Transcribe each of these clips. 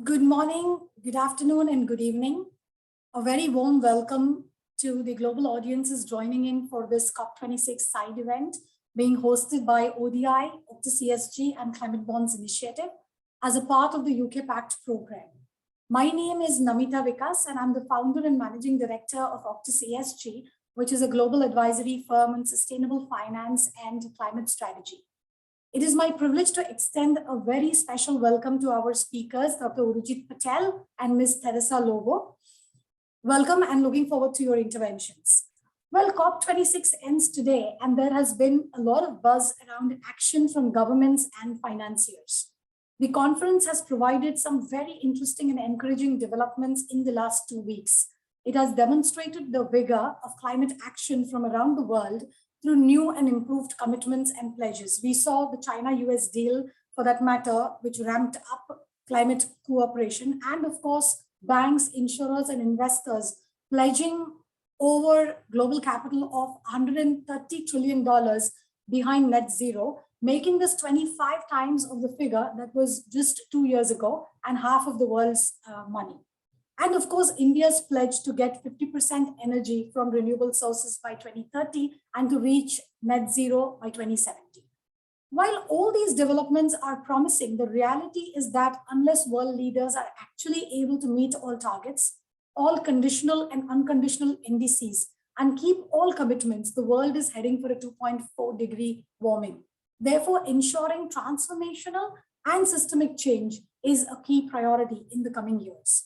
Good morning, good afternoon, and good evening. A very warm welcome to the global audiences joining in for this COP26 side event being hosted by ODI, Octus ESG, and Climate Bonds Initiative as a part of the UK Pact program. My name is Namita Vikas, and I'm the founder and managing director of Octus ESG, which is a global advisory firm on sustainable finance and climate strategy. It is my privilege to extend a very special welcome to our speakers, Dr. Urujit Patel and Ms. Teresa Lobo. Welcome and looking forward to your interventions. Well, COP26 ends today, and there has been a lot of buzz around action from governments and financiers. The conference has provided some very interesting and encouraging developments in the last 2 weeks. It has demonstrated the vigor of climate action from around the world through new and improved commitments and pledges. We saw the China-US deal, for that matter, which ramped up climate cooperation, and of course, banks, insurers, and investors pledging over global capital of $130 trillion behind net zero, making this 25 times of the figure that was just 2 years ago and half of the world's money. And of course, India's pledge to get 50% energy from renewable sources by 2030 and to reach net zero by 2070. While all these developments are promising, the reality is that unless world leaders are actually able to meet all targets, all conditional and unconditional indices, and keep all commitments, the world is heading for a 2.4-degree warming. Therefore, ensuring transformational and systemic change is a key priority in the coming years.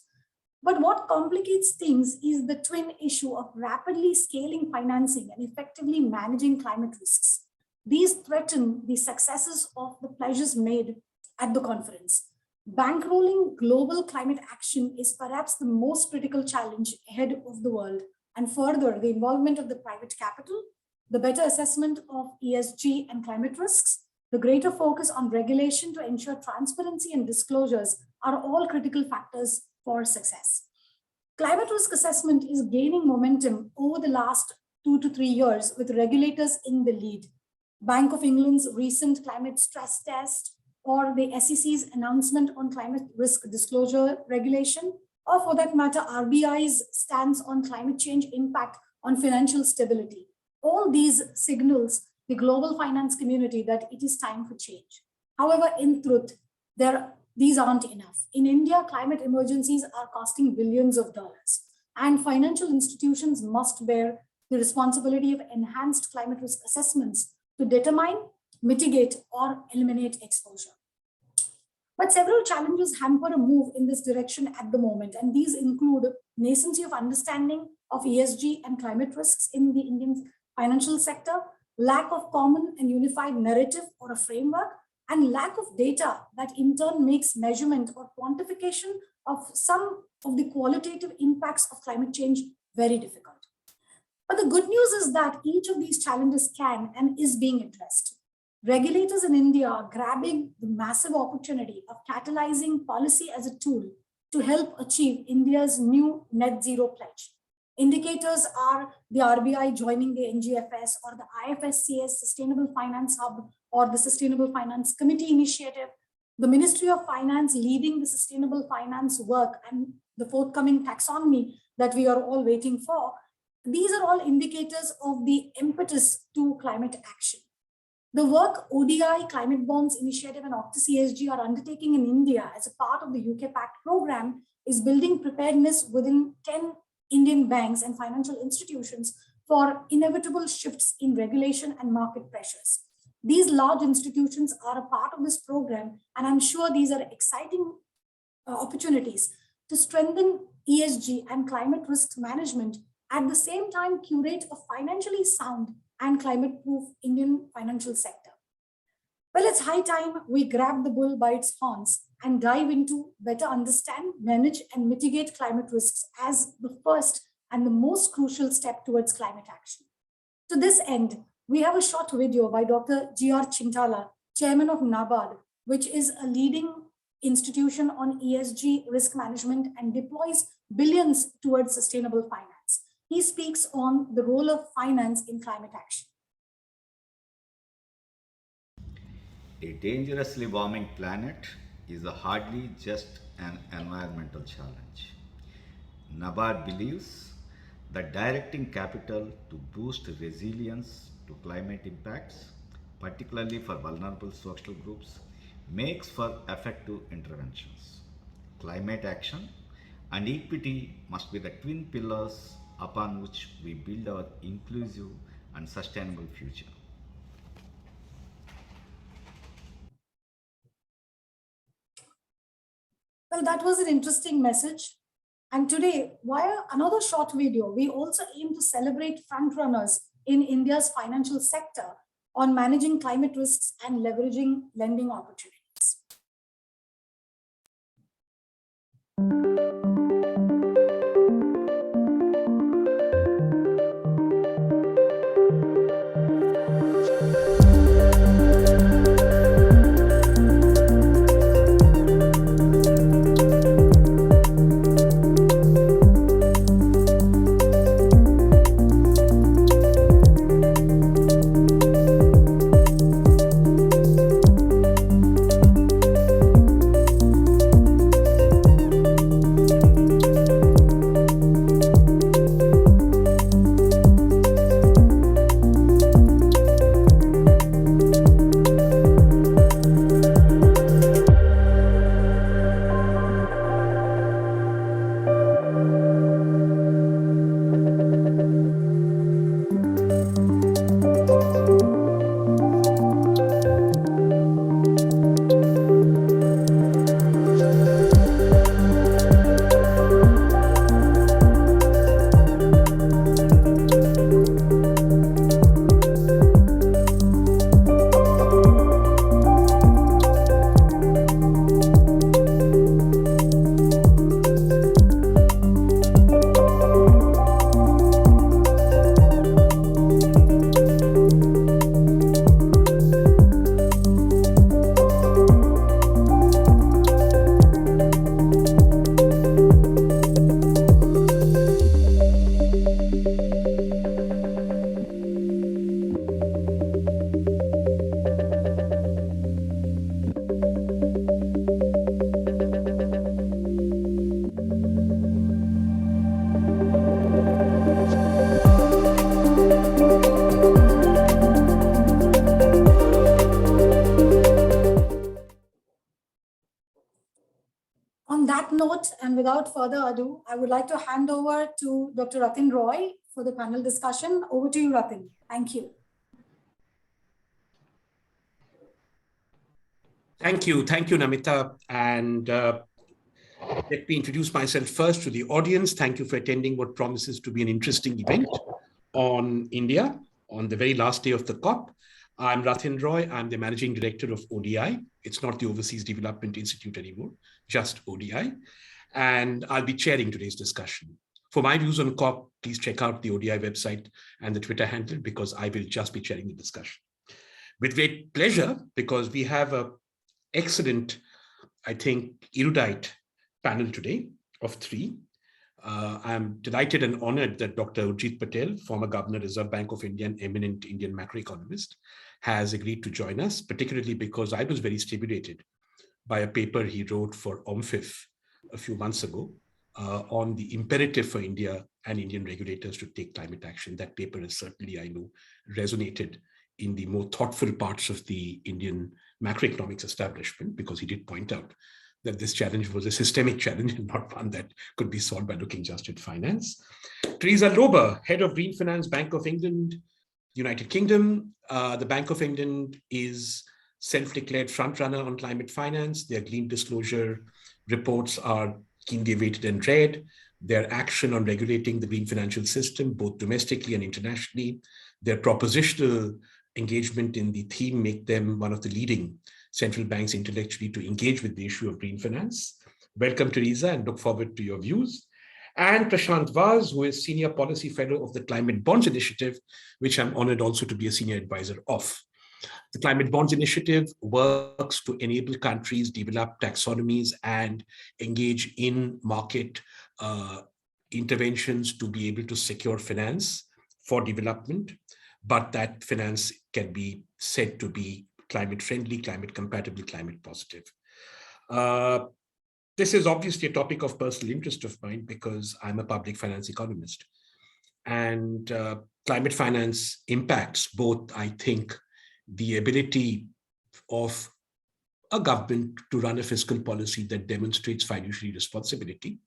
But what complicates things is the twin issue of rapidly scaling financing and effectively managing climate risks. These threaten the successes of the pledges made at the conference. Bankrolling global climate action is perhaps the most critical challenge ahead of the world, and further, the involvement of the private capital, the better assessment of ESG and climate risks, the greater focus on regulation to ensure transparency and disclosures are all critical factors for success. Climate risk assessment is gaining momentum over the last 2 to 3 years with regulators in the lead. Bank of England's recent climate stress test, or the SEC's announcement on climate risk disclosure regulation, or for that matter, RBI's stance on climate change impact on financial stability. All these signals the global finance community that it is time for change. However, in truth, these aren't enough. In India, climate emergencies are costing billions of dollars, and financial institutions must bear the responsibility of enhanced climate risk assessments to determine, mitigate, or eliminate exposure. But several challenges hamper a move in this direction at the moment, and these include nascency of understanding of ESG and climate risks in the Indian financial sector, lack of common and unified narrative or a framework, and lack of data that in turn makes measurement or quantification of some of the qualitative impacts of climate change very difficult. But the good news is that each of these challenges can and is being addressed. Regulators in India are grabbing the massive opportunity of catalyzing policy as a tool to help achieve India's new net zero pledge. Indicators are the RBI joining the NGFS or the IFSC's Sustainable Finance Hub or the Sustainable Finance Committee initiative, the Ministry of Finance leading the sustainable finance work and the forthcoming taxonomy that we are all waiting for. These are all indicators of the impetus to climate action. The work ODI, Climate Bonds Initiative and Octus ESG are undertaking in India as a part of the UK Pact program is building preparedness within 10 Indian banks and financial institutions for inevitable shifts in regulation and market pressures. These large institutions are a part of this program, and I'm sure these are exciting opportunities to strengthen ESG and climate risk management, at the same time curate a financially sound and climate-proof Indian financial sector. Well, it's high time we grab the bull by its horns and dive into better understand, manage, and mitigate climate risks as the first and the most crucial step towards climate action. To this end, we have a short video by Dr. G.R. Chintala, Chairman of NABARD, which is a leading institution on ESG risk management and deploys billions towards sustainable finance. He speaks on the role of finance in climate action. A dangerously warming planet is hardly just an environmental challenge. NABARD believes that directing capital to boost resilience to climate impacts, particularly for vulnerable social groups, makes for effective interventions. Climate action and equity must be the twin pillars upon which we build our inclusive and sustainable future. Well, that was an interesting message. And today, via another short video, we also aim to celebrate frontrunners in India's financial sector on managing climate risks and leveraging lending opportunities. On that note, and without further ado, I would like to hand over to Dr. Ratin Roy for the panel discussion. Over to you, Ratin. Thank you. Thank you, Namita. And let me introduce myself first to the audience. Thank you for attending what promises to be an interesting event on India on the very last day of the COP. I'm Ratin Roy. I'm the Managing Director of ODI. It's not the Overseas Development Institute anymore, just ODI. And I'll be chairing today's discussion. For my views on COP, please check out the ODI website and the Twitter handle, because I will just be chairing the discussion. With great pleasure, because we have an excellent, I think, erudite panel today of three. I'm delighted and honored that Dr. Urjit Patel, former Governor, Reserve Bank of India, and eminent Indian macroeconomist, has agreed to join us, particularly because I was very stimulated by a paper he wrote for OMFIF a few months ago on the imperative for India and Indian regulators to take climate action. That paper has certainly, I know, resonated in the more thoughtful parts of the Indian macroeconomics establishment, because he did point out that this challenge was a systemic challenge and not one that could be solved by looking just at finance. Teresa Lober, head of Green Finance, Bank of England, United Kingdom. The Bank of England is self-declared frontrunner on climate finance. Their green disclosure reports are keenly awaited and read. Their action on regulating the green financial system, both domestically and internationally, their propositional engagement in the theme make them one of the leading central banks intellectually to engage with the issue of green finance. Welcome, Teresa, and look forward to your views. And Prashant Vaz, who is Senior Policy Fellow of the Climate Bonds Initiative, which I'm honored also to be a Senior Advisor of. The Climate Bonds Initiative works to enable countries develop taxonomies and engage in market interventions to be able to secure finance for development, but that finance can be said to be climate friendly, climate compatible, climate positive. This is obviously a topic of personal interest of mine because I'm a public finance economist. And climate finance impacts both, I think, the ability of a government to run a fiscal policy that demonstrates fiduciary responsibility,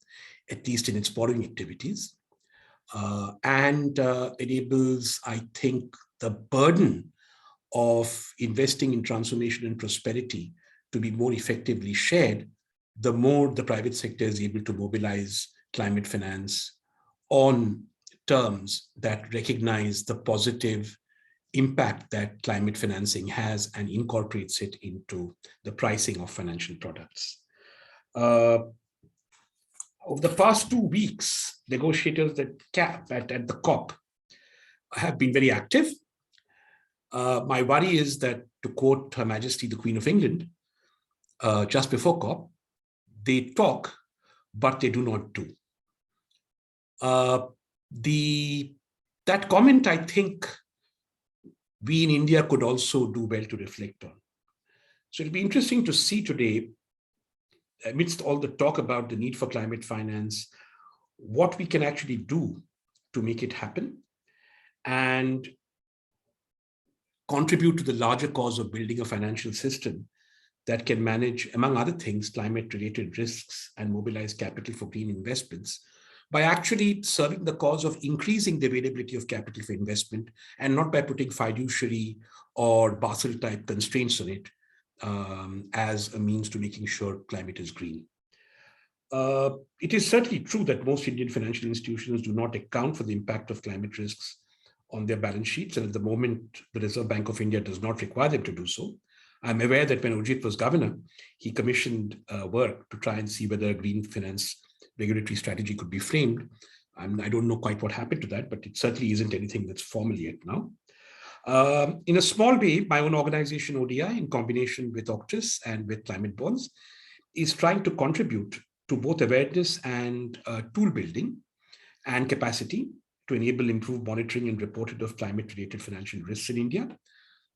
at least in its borrowing activities, and enables, I think, the burden of investing in transformation and prosperity to be more effectively shared, the more the private sector is able to mobilize climate finance on terms that recognize the positive impact that climate financing has and incorporates it into the pricing of financial products. Over the past 2 weeks, negotiators at the COP have been very active. My worry is that, to quote Her Majesty the Queen of England, just before COP, they talk, but they do not do. That comment, I think, we in India could also do well to reflect on. So it'll be interesting to see today, amidst all the talk about the need for climate finance, what we can actually do to make it happen and contribute to the larger cause of building a financial system that can manage, among other things, climate-related risks and mobilize capital for green investments by actually serving the cause of increasing the availability of capital for investment and not by putting fiduciary or Basel-type constraints on it as a means to making sure climate is green. It is certainly true that most Indian financial institutions do not account for the impact of climate risks on their balance sheets, and at the moment, the Reserve Bank of India does not require them to do so. I'm aware that when Ujit was governor, he commissioned work to try and see whether a green finance regulatory strategy could be framed. I don't know quite what happened to that, but it certainly isn't anything that's formal yet now. In a small way, my own organization, ODI, in combination with Octus and with Climate Bonds, is trying to contribute to both awareness and tool building and capacity to enable improved monitoring and reporting of climate-related financial risks in India.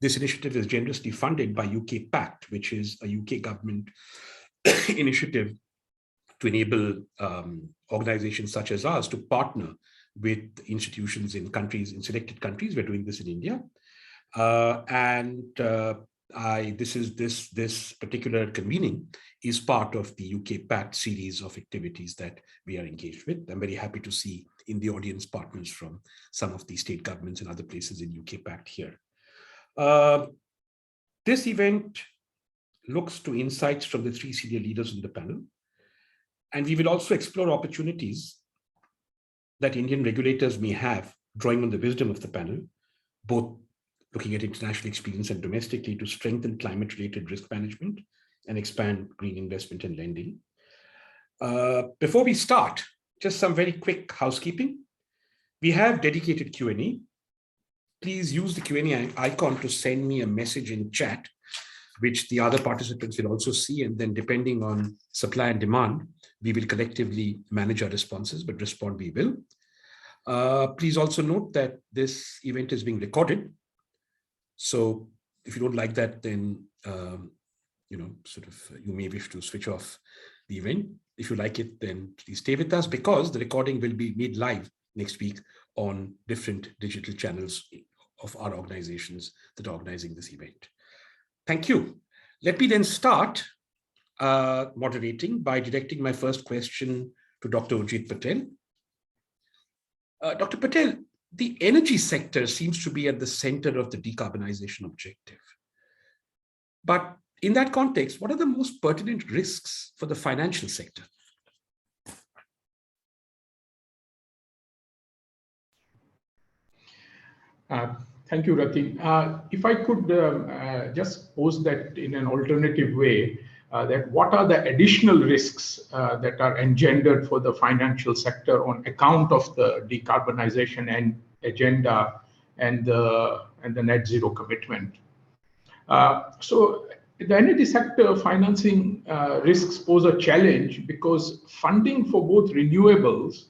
This initiative is generously funded by UK Pact, which is a UK government initiative to enable organizations such as ours to partner with institutions in countries, in selected countries. We're doing this in India. This particular convening is part of the UK Pact series of activities that we are engaged with. I'm very happy to see in the audience partners from some of the state governments and other places in UK Pact here. This event looks to insights from the 3 senior leaders in the panel, and we will also explore opportunities that Indian regulators may have, drawing on the wisdom of the panel, both looking at international experience and domestically, to strengthen climate-related risk management and expand green investment and lending. Before we start, just some very quick housekeeping. We have dedicated Q&A. Please use the Q&A icon to send me a message in chat, which the other participants will also see. And then depending on supply and demand, we will collectively manage our responses, but respond we will. Please also note that this event is being recorded. So if you don't like that, then you may wish to switch off the event. If you like it, then please stay with us, because the recording will be made live next week on different digital channels of our organizations that are organizing this event. Thank you. Let me then start moderating by directing my first question to Dr. Ujit Patel. Dr. Patel, the energy sector seems to be at the center of the decarbonization objective. But in that context, what are the most pertinent risks for the financial sector? Thank you, Rati. If I could just pose that in an alternative way, that what are the additional risks that are engendered for the financial sector on account of the decarbonization and agenda and the net zero commitment? So the energy sector financing risks pose a challenge because funding for both renewables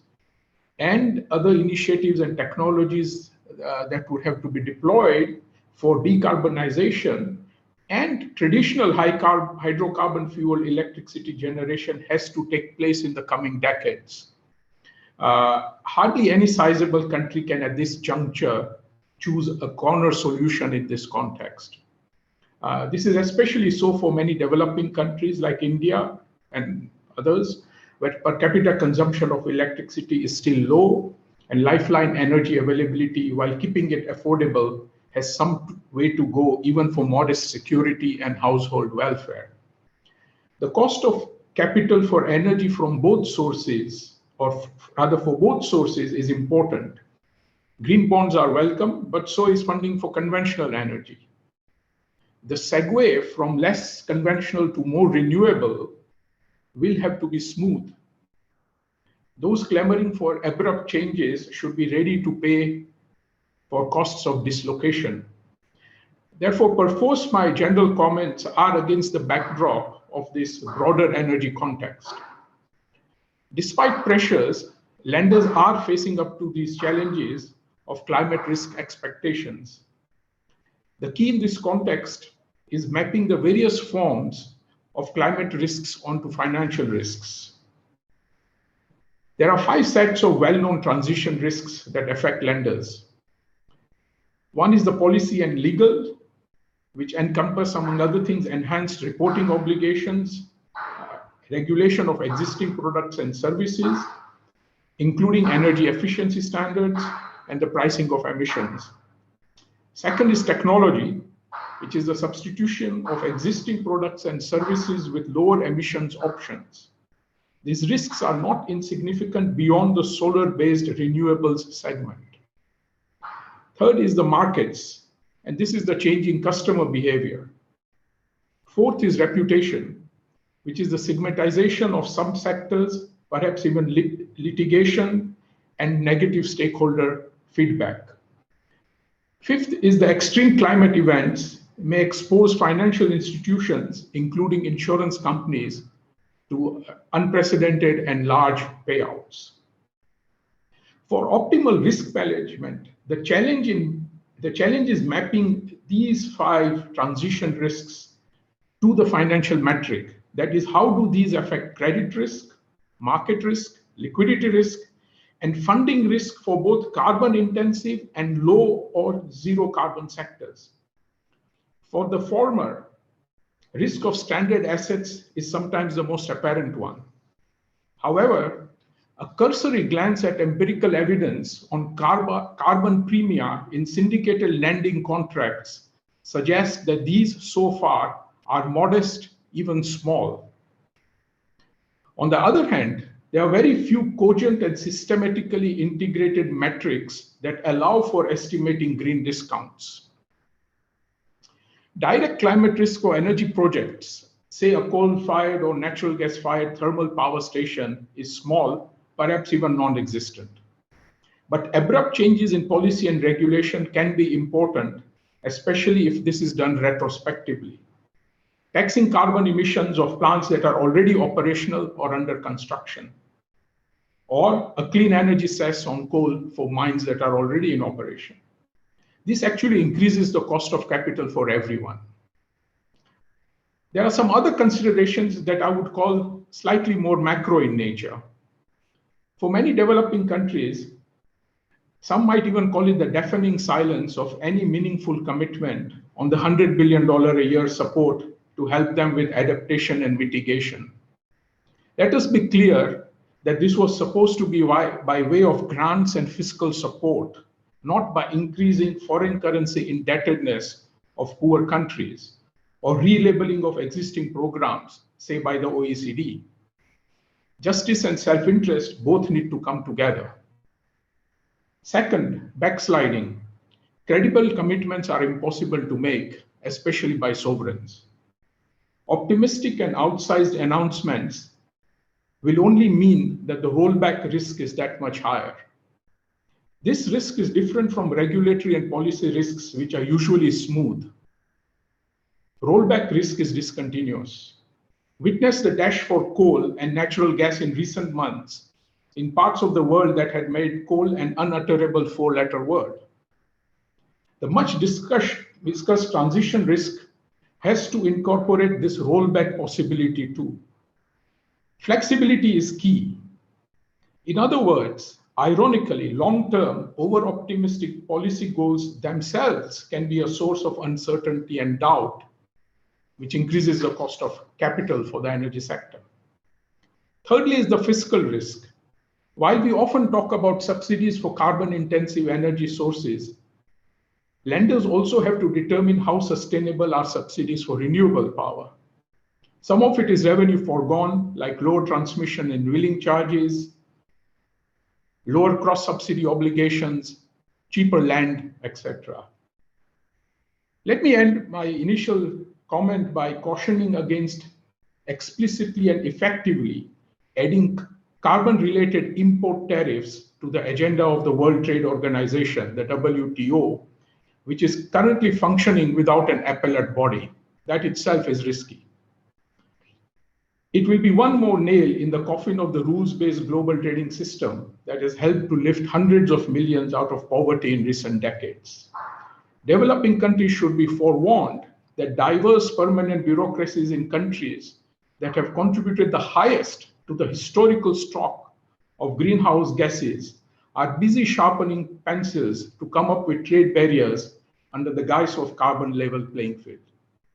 and other initiatives and technologies that would have to be deployed for decarbonization And traditional hydrocarbon fuel electricity generation has to take place in the coming decades. Hardly any sizable country can at this juncture choose a corner solution in this context. This is especially so for many developing countries like India and others, where per capita consumption of electricity is still low and lifeline energy availability, while keeping it affordable, has some way to go even for modest security and household welfare. The cost of capital for energy from both sources, or rather for both sources, is important. Green bonds are welcome, but so is funding for conventional energy. The segue from less conventional to more renewable will have to be smooth. Those clamoring for abrupt changes should be ready to pay for costs of dislocation. Therefore, perforce my general comments are against the backdrop of this broader energy context. Despite pressures, lenders are facing up to these challenges of climate risk expectations. The key in this context is mapping the various forms of climate risks onto financial risks. There are 5 sets of well-known transition risks that affect lenders. One is the policy and legal, which encompass, among other things, enhanced reporting obligations, regulation of existing products and services, including energy efficiency standards and the pricing of emissions. Second is technology, which is the substitution of existing products and services with lower emissions options. These risks are not insignificant beyond the solar-based renewables segment. Third is the markets, and this is the changing customer behavior. Fourth is reputation, which is the segmentization of some sectors, perhaps even litigation and negative stakeholder feedback. Fifth is the extreme climate events may expose financial institutions, including insurance companies, to unprecedented and large payouts. For optimal risk management, the challenge is mapping these 5 transition risks to the financial metric. That is, how do these affect credit risk, market risk, liquidity risk, and funding risk for both carbon intensive and low or zero carbon sectors. For the former, risk of stranded assets is sometimes the most apparent one. However, a cursory glance at empirical evidence on carbon premia in syndicated lending contracts suggests that these so far are modest, even small. On the other hand, there are very few cogent and systematically integrated metrics that allow for estimating green discounts. Direct climate risk for energy projects, say a coal-fired or natural gas-fired thermal power station, is small, perhaps even non-existent. But abrupt changes in policy and regulation can be important, especially if this is done retrospectively. Taxing carbon emissions of plants that are already operational or under construction, or a clean energy cess on coal for mines that are already in operation. This actually increases the cost of capital for everyone. There are some other considerations that I would call slightly more macro in nature. For many developing countries, some might even call it the deafening silence of any meaningful commitment on the $100 billion a year support to help them with adaptation and mitigation. Let us be clear that this was supposed to be by way of grants and fiscal support, not by increasing foreign currency indebtedness of poor countries or relabeling of existing programs, say by the OECD. Justice and self-interest both need to come together. Second, backsliding. Credible commitments are impossible to make, especially by sovereigns. Optimistic and outsized announcements will only mean that the rollback risk is that much higher. This risk is different from regulatory and policy risks, which are usually smooth. Rollback risk is discontinuous. Witness the dash for coal and natural gas in recent months in parts of the world that had made coal an unutterable 4-letter word. The much discussed transition risk has to incorporate this rollback possibility too. Flexibility is key. In other words, ironically, long-term, over-optimistic policy goals themselves can be a source of uncertainty and doubt, which increases the cost of capital for the energy sector. Thirdly is the fiscal risk. While we often talk about subsidies for carbon-intensive energy sources, lenders also have to determine how sustainable are subsidies for renewable power. Some of it is revenue foregone, like lower transmission and wheeling charges, lower cross-subsidy obligations, cheaper land, etc. Let me end my initial comment by cautioning against explicitly and effectively adding carbon-related import tariffs to the agenda of the World Trade Organization, the WTO, which is currently functioning without an appellate body. That itself is risky. It will be one more nail in the coffin of the rules-based global trading system that has helped to lift hundreds of millions out of poverty in recent decades. Developing countries should be forewarned that diverse permanent bureaucracies in countries that have contributed the highest to the historical stock of greenhouse gases are busy sharpening pencils to come up with trade barriers under the guise of carbon level playing field.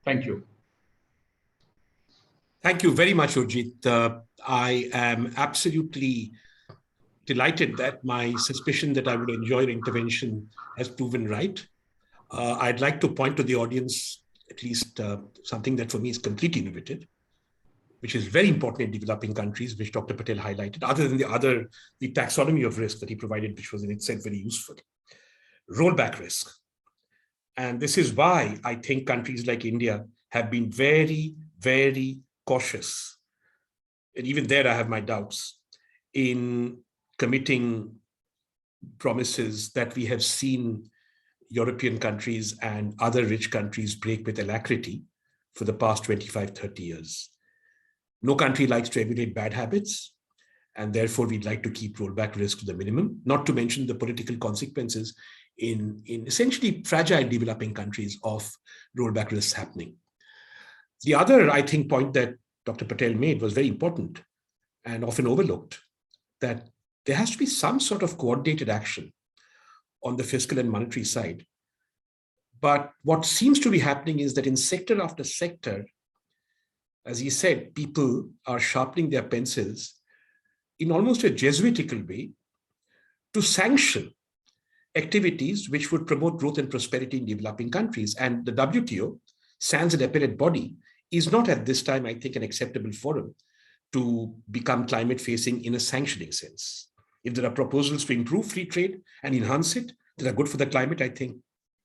Thank you. Thank you very much, Urjit. I am absolutely delighted that my suspicion that I would enjoy your intervention has proven right. I'd like to point to the audience at least something that for me is completely innovative, which is very important in developing countries, which Dr. Patel highlighted, other than the taxonomy of risk that he provided, which was in itself very useful. Rollback risk. And this is why I think countries like India have been very, very cautious. And even there, I have my doubts in committing promises that we have seen European countries and other rich countries break with alacrity for the past 25, 30 years. No country likes to emulate bad habits, and therefore we'd like to keep rollback risk to the minimum, not to mention the political consequences in essentially fragile developing countries of rollback risks happening. The other, I think, point that Dr. Patel made was very important and often overlooked, that there has to be some sort of coordinated action on the fiscal and monetary side. But what seems to be happening is that in sector after sector, as he said, people are sharpening their pencils in almost a Jesuitical way to sanction activities which would promote growth and prosperity in developing countries. And the WTO, sans an appellate body, is not at this time, I think, an acceptable forum to become climate facing in a sanctioning sense. If there are proposals to improve free trade and enhance it that are good for the climate, I think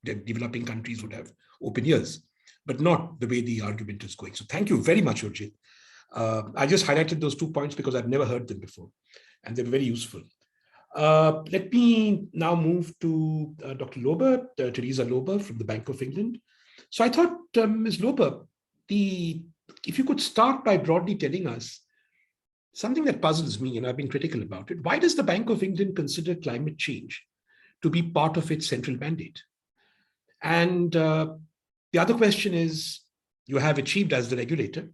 the developing countries would have open ears, but not the way the argument is going. So thank you very much, Urjit. I just highlighted those 2 points because I've never heard them before, and they're very useful. Let me now move to Dr. Lober, Teresa Lober from the Bank of England. So I thought, Ms. Lober, if you could start by broadly telling us something that puzzles me, and I've been critical about it. Why does the Bank of England consider climate change to be part of its central mandate? And the other question is, you have achieved as the regulator,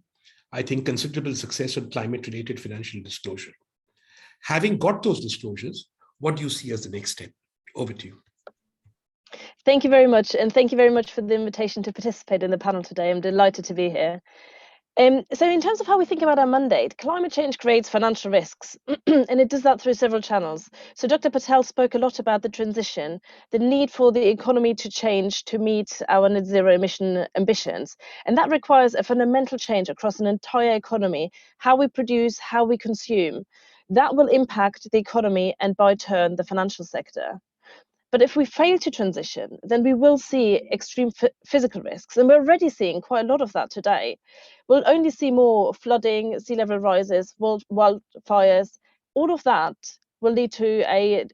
I think, considerable success on climate-related financial disclosure. Having got those disclosures, what do you see as the next step? Over to you. Thank you very much. And thank you very much for the invitation to participate in the panel today. I'm delighted to be here. So in terms of how we think about our mandate, climate change creates financial risks, and it does that through several channels. So Dr. Patel spoke a lot about the transition, the need for the economy to change to meet our net zero emission ambitions. And that requires a fundamental change across an entire economy, how we produce, how we consume. That will impact the economy and by turn, the financial sector. But if we fail to transition, then we will see extreme physical risks. And we're already seeing quite a lot of that today. We'll only see more flooding, sea level rises, wildfires. All of that will lead to a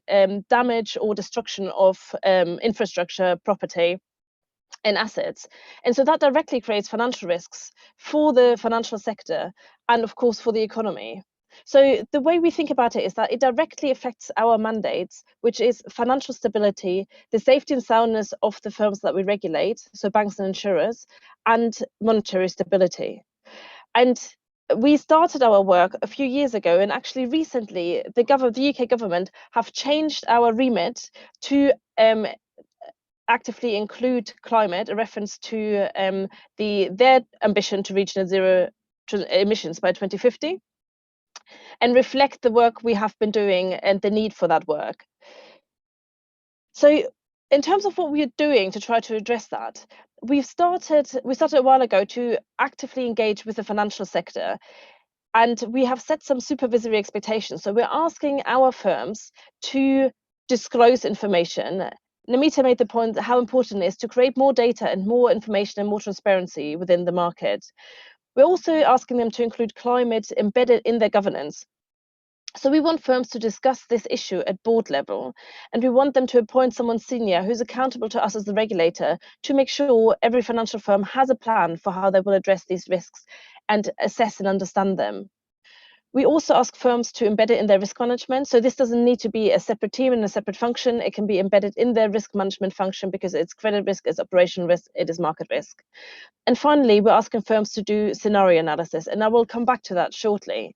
damage or destruction of infrastructure, property, and assets. And so that directly creates financial risks for the financial sector and, of course, for the economy. So the way we think about it is that it directly affects our mandates, which is financial stability, the safety and soundness of the firms that we regulate, so banks and insurers, and monetary stability. And we started our work a few years ago, and actually recently the UK government have changed our remit to actively include climate, a reference to their ambition to reach net zero emissions by 2050, and reflect the work we have been doing and the need for that work. So in terms of what we are doing to try to address that, we started a while ago to actively engage with the financial sector, and we have set some supervisory expectations. So we're asking our firms to disclose information. Namita made the point that how important it is to create more data and more information and more transparency within the market. We're also asking them to include climate embedded in their governance. So we want firms to discuss this issue at board level, and we want them to appoint someone senior who's accountable to us as the regulator to make sure every financial firm has a plan for how they will address these risks and assess and understand them. We also ask firms to embed it in their risk management. So this doesn't need to be a separate team and a separate function. It can be embedded in their risk management function because it's credit risk, it's operational risk, it is market risk. And finally, we're asking firms to do scenario analysis, and I will come back to that shortly.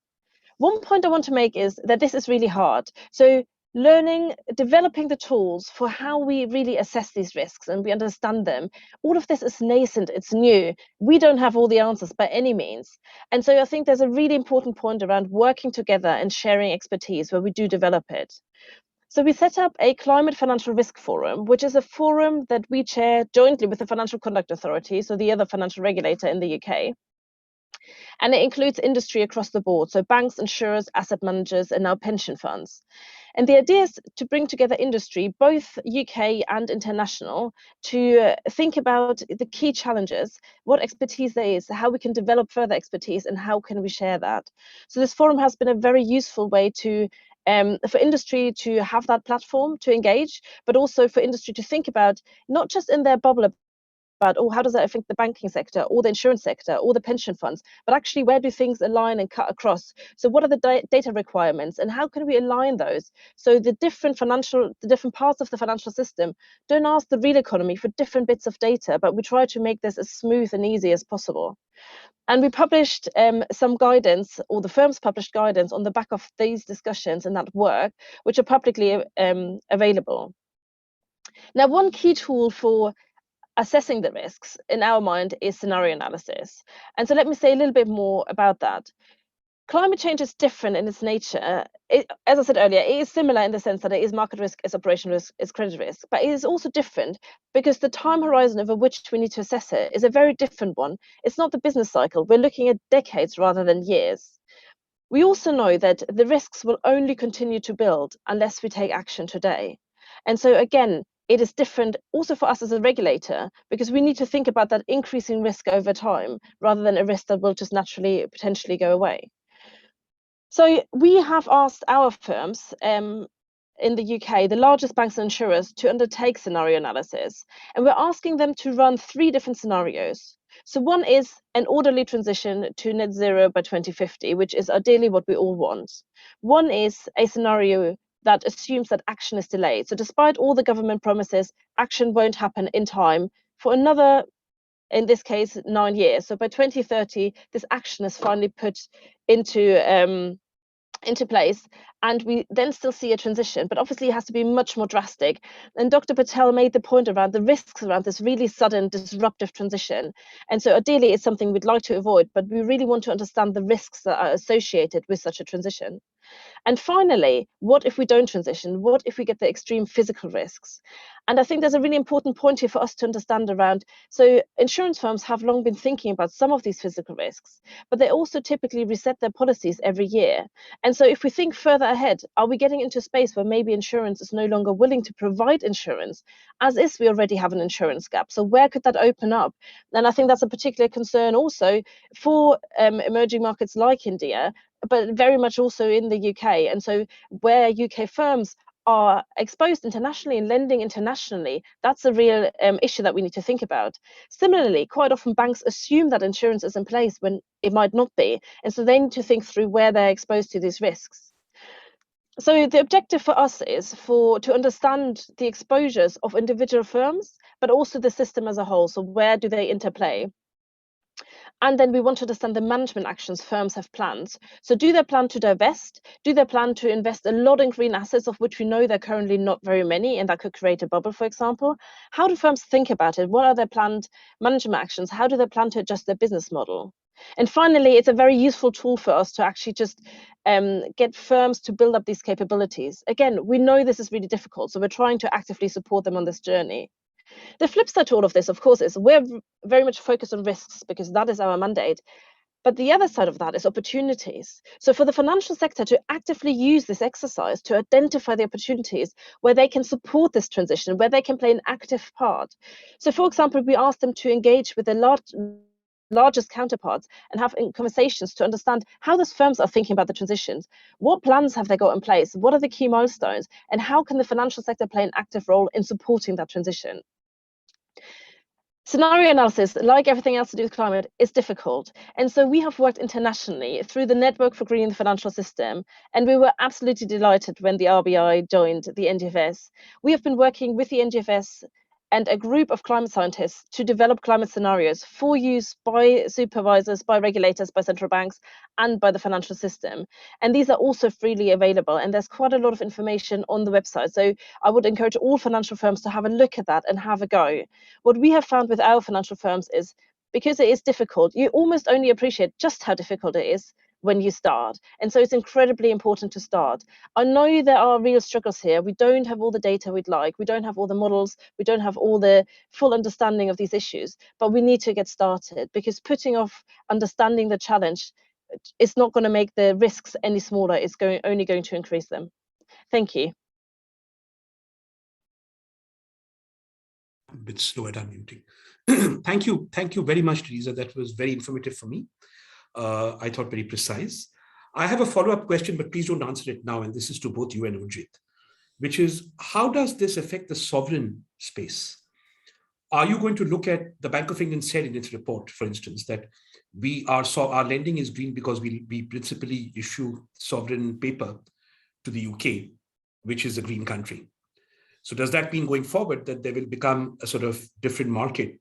One point I want to make is that this is really hard. So developing the tools for how we really assess these risks and we understand them, all of this is nascent, it's new. We don't have all the answers by any means. And so I think there's a really important point around working together and sharing expertise where we do develop it. So we set up a Climate Financial Risk Forum, which is a forum that we chair jointly with the Financial Conduct Authority, so the other financial regulator in the UK. And it includes industry across the board, so banks, insurers, asset managers, and now pension funds. And the idea is to bring together industry, both UK and international, to think about the key challenges, what expertise there is, how we can develop further expertise, and how can we share that. So this forum has been a very useful way to for industry to have that platform to engage, but also for industry to think about, not just in their bubble, about, oh, how does that affect the banking sector or the insurance sector or the pension funds, but actually where do things align and cut across? So what are the data requirements and how can we align those? So the different parts of the financial system don't ask the real economy for different bits of data, but we try to make this as smooth and easy as possible. And we published some guidance, or the firms published guidance on the back of these discussions and that work, which are publicly available. Now, one key tool for assessing the risks in our mind is scenario analysis. And so let me say a little bit more about that. Climate change is different in its nature. As I said earlier, it is similar in the sense that it is market risk, it's operational risk, it's credit risk, but it is also different because the time horizon over which we need to assess it is a very different one. It's not the business cycle. We're looking at decades rather than years. We also know that the risks will only continue to build unless we take action today. And so again, it is different also for us as a regulator, because we need to think about that increasing risk over time rather than a risk that will just naturally potentially go away. So we have asked our firms in the UK, the largest banks and insurers, to undertake scenario analysis. And we're asking them to run 3 different scenarios. So one is an orderly transition to net zero by 2050, which is ideally what we all want. One is a scenario that assumes that action is delayed. So despite all the government promises, action won't happen in time for another, in this case, 9 years. So by 2030, this action is finally put into place, and we then still see a transition, but obviously it has to be much more drastic. And Dr. Patel made the point around the risks around this really sudden disruptive transition. And so ideally it's something we'd like to avoid, but we really want to understand the risks that are associated with such a transition. And finally, what if we don't transition? What if we get the extreme physical risks? And I think there's a really important point here for us to understand around. So insurance firms have long been thinking about some of these physical risks, but they also typically reset their policies every year. And so if we think further ahead, are we getting into a space where maybe insurance is no longer willing to provide insurance, as is we already have an insurance gap? So where could that open up? And I think that's a particular concern also for emerging markets like India, but very much also in the UK. And so where UK firms are exposed internationally and lending internationally, that's a real issue that we need to think about. Similarly, quite often banks assume that insurance is in place when it might not be. And so they need to think through where they're exposed to these risks. So the objective for us is to understand the exposures of individual firms, but also the system as a whole. So where do they interplay? And then we want to understand the management actions firms have planned. So do they plan to divest? Do they plan to invest a lot in green assets, of which we know there are currently not very many, and that could create a bubble, for example? How do firms think about it? What are their planned management actions? How do they plan to adjust their business model? And finally, it's a very useful tool for us to actually just get firms to build up these capabilities. Again, we know this is really difficult, so we're trying to actively support them on this journey. The flip side to all of this, of course, is we're very much focused on risks because that is our mandate. But the other side of that is opportunities. So for the financial sector to actively use this exercise to identify the opportunities where they can support this transition, where they can play an active part. So for example, we asked them to engage with the largest counterparts and have conversations to understand how those firms are thinking about the transitions. What plans have they got in place? What are the key milestones? And how can the financial sector play an active role in supporting that transition? Scenario analysis, like everything else to do with climate, is difficult. And so we have worked internationally through the Network for Greening the Financial System. And we were absolutely delighted when the RBI joined the NGFS. We have been working with the NGFS and a group of climate scientists to develop climate scenarios for use by supervisors, by regulators, by central banks, and by the financial system. And these are also freely available. And there's quite a lot of information on the website. So I would encourage all financial firms to have a look at that and have a go. What we have found with our financial firms is, because it is difficult, you almost only appreciate just how difficult it is when you start. And so it's incredibly important to start. I know there are real struggles here. We don't have all the data we'd like. We don't have all the models. We don't have all the full understanding of these issues, but we need to get started, because putting off understanding the challenge is not going to make the risks any smaller. It's only going to increase them. Thank you. A bit slow at unmuting. Thank you very much, Teresa. That was very informative for me. I thought very precise. I have a follow-up question, but please don't answer it now. And this is to both you and Ujit, which is, how does this affect the sovereign space? Are you going to look at, the Bank of England said in its report, for instance, that our lending is green because we principally issue sovereign paper to the UK, which is a green country. So does that mean going forward that there will become a sort of different market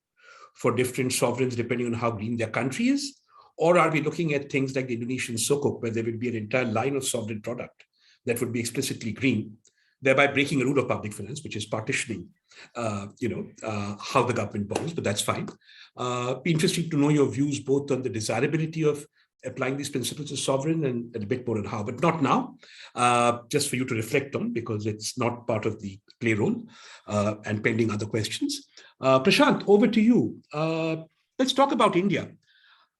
for different sovereigns depending on how green their country is? Or are we looking at things like the Indonesian sukuk, where there will be an entire line of sovereign product that would be explicitly green, thereby breaking a rule of public finance, which is partitioning, how the government borrows, but that's fine. Be interesting to know your views both on the desirability of applying these principles as sovereign and a bit more on how, but not now, just for you to reflect on, because it's not part of the play role and pending other questions. Prashant, over to you. Let's talk about India.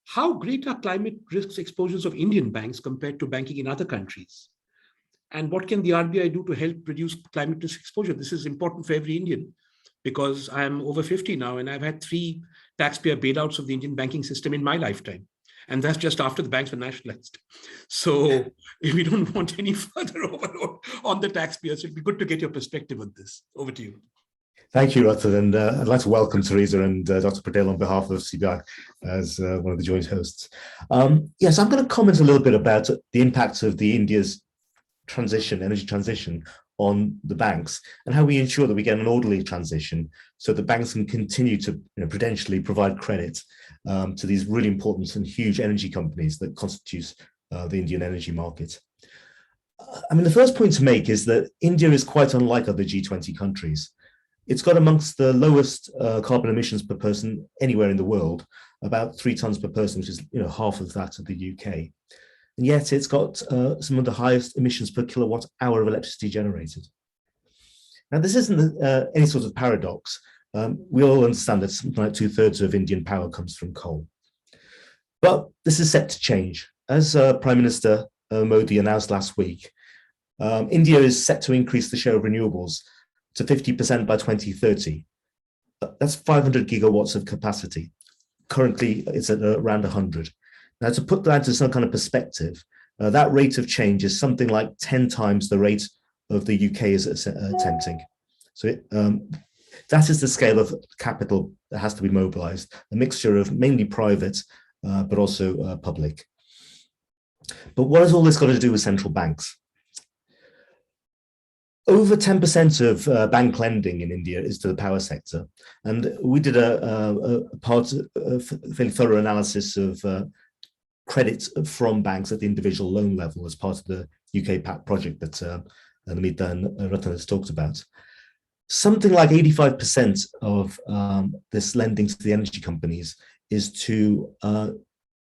How great are climate risks exposures of Indian banks compared to banking in other countries? And what can the RBI do to help reduce climate risk exposure? This is important for every Indian, because I'm over 50 now and I've had 3 taxpayer bailouts of the Indian banking system in my lifetime. And that's just after the banks were nationalized. So if we don't want any further overload on the taxpayers, it'd be good to get your perspective on this. Over to you. Thank you, Ruther, and I'd like to welcome Teresa and Dr. Patel on behalf of CBI as one of the joint hosts. Yes, I'm going to comment a little bit about the impact of India's energy transition on the banks, and how we ensure that we get an orderly transition so that banks can continue to prudentially provide credit to these really important and huge energy companies that constitute the Indian energy market. I mean, the first point to make is that India is quite unlike other G20 countries. It's got amongst the lowest carbon emissions per person anywhere in the world, about 3 tons per person, which is half of that of the UK. And yet it's got some of the highest emissions per kilowatt hour of electricity generated. Now, this isn't any sort of paradox. We all understand that something like 2/3 of Indian power comes from coal. But this is set to change. As Prime Minister Modi announced last week, India is set to increase the share of renewables to 50% by 2030. That's 500 gigawatts of capacity. Currently, it's at around 100. Now, to put that into some kind of perspective, that rate of change is something like 10 times the rate of the UK is attempting. So that is the scale of capital that has to be mobilized, a mixture of mainly private, but also public. But what has all this got to do with central banks? Over 10% of bank lending in India is to the power sector. And we did a fairly thorough analysis of credit from banks at the individual loan level as part of the UK PAC project that Namita and Ratan has talked about. Something like 85% of this lending to the energy companies is to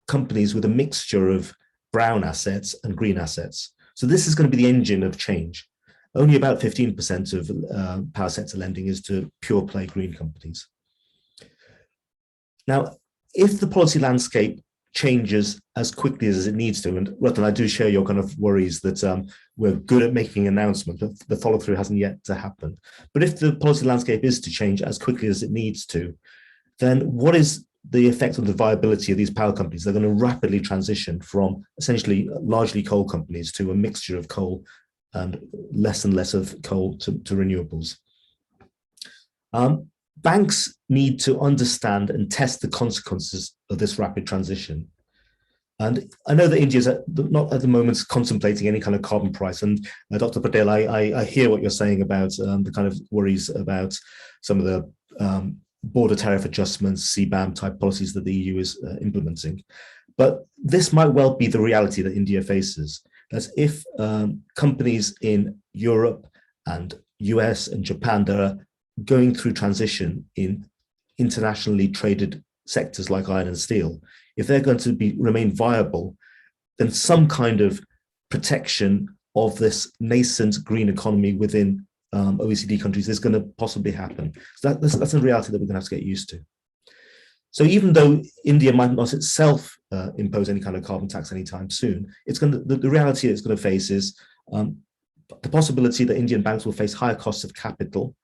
companies with a mixture of brown assets and green assets. So this is going to be the engine of change. Only about 15% of power sector lending is to pure play green companies. Now, if the policy landscape changes as quickly as it needs to, and Ratan, I do share your kind of worries that we're good at making announcements, but the follow through hasn't yet to happen. But if the policy landscape is to change as quickly as it needs to, then what is the effect on the viability of these power companies? They're going to rapidly transition from essentially largely coal companies to a mixture of coal and less of coal to renewables. Banks need to understand and test the consequences of this rapid transition. And I know that India is not at the moment contemplating any kind of carbon price. And Dr. Patel, I hear what you're saying about the kind of worries about some of the border tariff adjustments, CBAM type policies that the EU is implementing. But this might well be the reality that India faces. As if companies in Europe and US and Japan that are going through transition in internationally traded sectors like iron and steel, if they're going to remain viable, then some kind of protection of this nascent green economy within OECD countries is going to possibly happen. So that's a reality that we're going to have to get used to. So even though India might not itself impose any kind of carbon tax anytime soon, it's going to, the reality it's going to face is the possibility that Indian banks will face higher costs of capital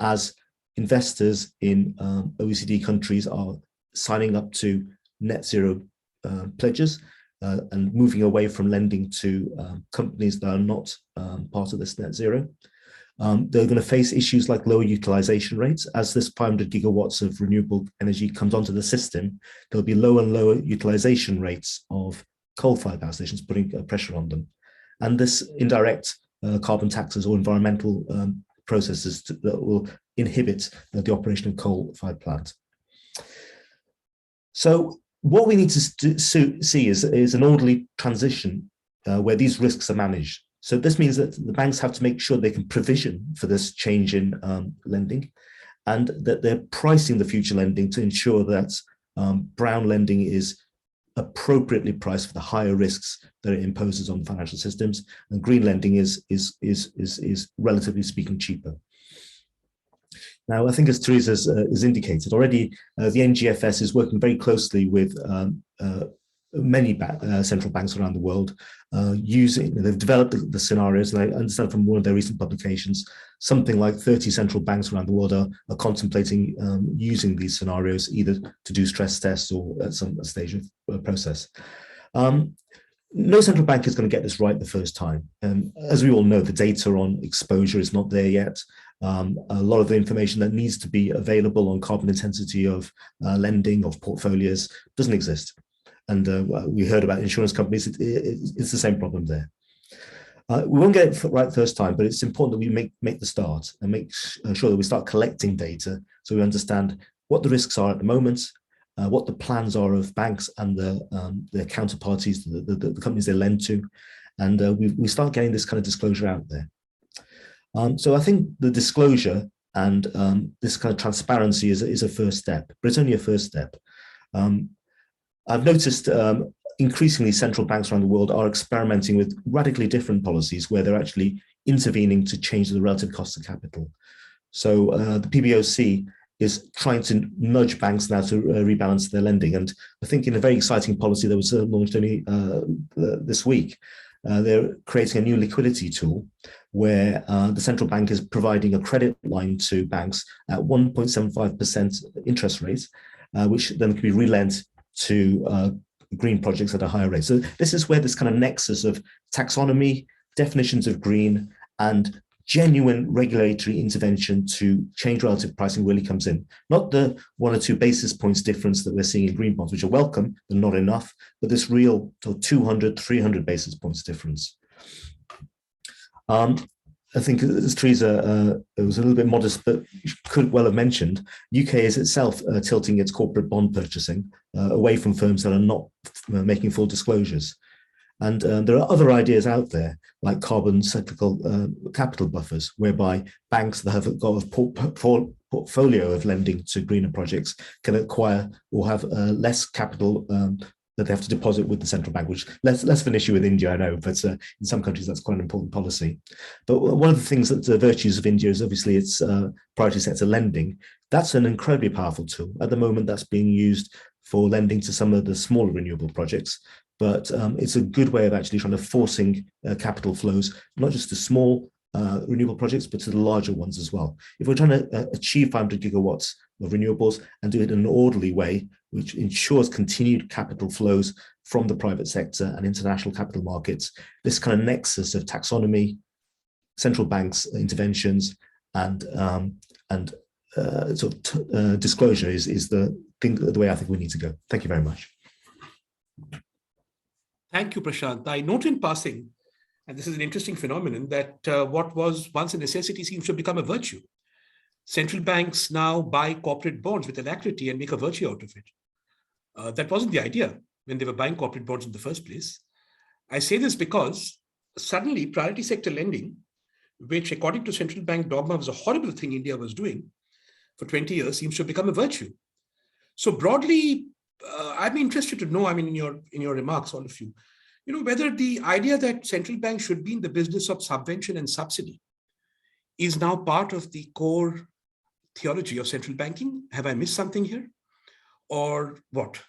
as investors in OECD countries are signing up to net zero pledges and moving away from lending to companies that are not part of this net zero. They're going to face issues like lower utilization rates. As this 500 gigawatts of renewable energy comes onto the system, there'll be lower and lower utilization rates of coal-fired power stations, putting pressure on them. And this indirect carbon taxes or environmental processes that will inhibit the operation of coal-fired plants. So what we need to see is an orderly transition where these risks are managed. So this means that the banks have to make sure they can provision for this change in lending, and that they're pricing the future lending to ensure that brown lending is appropriately priced for the higher risks that it imposes on financial systems, and green lending is relatively speaking cheaper. Now, I think as Teresa has indicated already, the NGFS is working very closely with many central banks around the world they've developed the scenarios, and I understand from one of their recent publications, something like 30 central banks around the world are contemplating using these scenarios either to do stress tests or at some stage of the process. No central bank is going to get this right the first time. As we all know, the data on exposure is not there yet. A lot of the information that needs to be available on carbon intensity of lending, of portfolios, doesn't exist. And we heard about insurance companies, it's the same problem there. We won't get it right first time, but it's important that we make the start and make sure that we start collecting data so we understand what the risks are at the moment, what the plans are of banks and their counterparties, the companies they lend to, and we start getting this kind of disclosure out there. So I think the disclosure and this kind of transparency is a first step, but it's only a first step. I've noticed increasingly central banks around the world are experimenting with radically different policies where they're actually intervening to change the relative cost of capital. So the PBOC is trying to nudge banks now to rebalance their lending. And I think in a very exciting policy that was launched only this week, they're creating a new liquidity tool where the central bank is providing a credit line to banks at 1.75% interest rate, which then can be relent to green projects at a higher rate. So this is where this kind of nexus of taxonomy, definitions of green, and genuine regulatory intervention to change relative pricing really comes in. Not the 1 or 2 basis points difference that we're seeing in green bonds, which are welcome, but not enough, but this real 200, 300 basis points difference. I think, as Teresa, it was a little bit modest, but could well have mentioned, UK is itself tilting its corporate bond purchasing away from firms that are not making full disclosures. And there are other ideas out there, like carbon cyclical capital buffers, whereby banks that have got a portfolio of lending to greener projects can acquire or have less capital that they have to deposit with the central bank, which less of an issue with India, I know, but in some countries that's quite an important policy. But one of the things that the virtues of India is obviously its priority sector lending. That's an incredibly powerful tool. At the moment, that's being used for lending to some of the smaller renewable projects, but it's a good way of actually trying to forcing capital flows, not just to small renewable projects, but to the larger ones as well. If we're trying to achieve 500 gigawatts of renewables and do it in an orderly way, which ensures continued capital flows from the private sector and international capital markets, this kind of nexus of taxonomy, central banks interventions, and disclosure is the way I think we need to go. Thank you very much. Thank you, Prashant. I note in passing, and this is an interesting phenomenon, that what was once a necessity seems to have become a virtue. Central banks now buy corporate bonds with alacrity and make a virtue out of it. That wasn't the idea when they were buying corporate bonds in the first place. I say this because suddenly priority sector lending, which according to central bank dogma was a horrible thing India was doing for 20 years, seems to have become a virtue. So broadly, I'd be interested to know, I mean, in your remarks, all of you, whether the idea that central banks should be in the business of subvention and subsidy is now part of the core theology of central banking. Have I missed something here? Or what?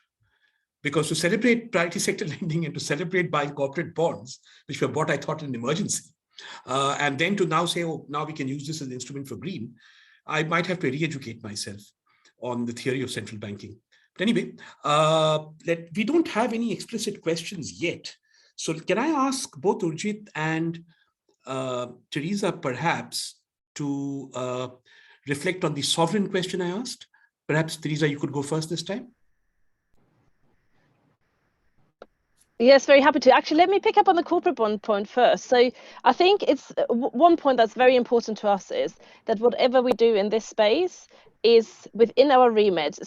Because to celebrate priority sector lending and to celebrate buying corporate bonds, which were bought, I thought, in an emergency, and then to now say, oh, now we can use this as an instrument for green, I might have to re-educate myself on the theory of central banking. But anyway, we don't have any explicit questions yet. So can I ask both Urjit and Teresa perhaps to reflect on the sovereign question I asked? Perhaps, Teresa, you could go first this time. Yes, very happy to. Actually, let me pick up on the corporate bond point first. So I think it's one point that's very important to us is that whatever we do in this space is within our remit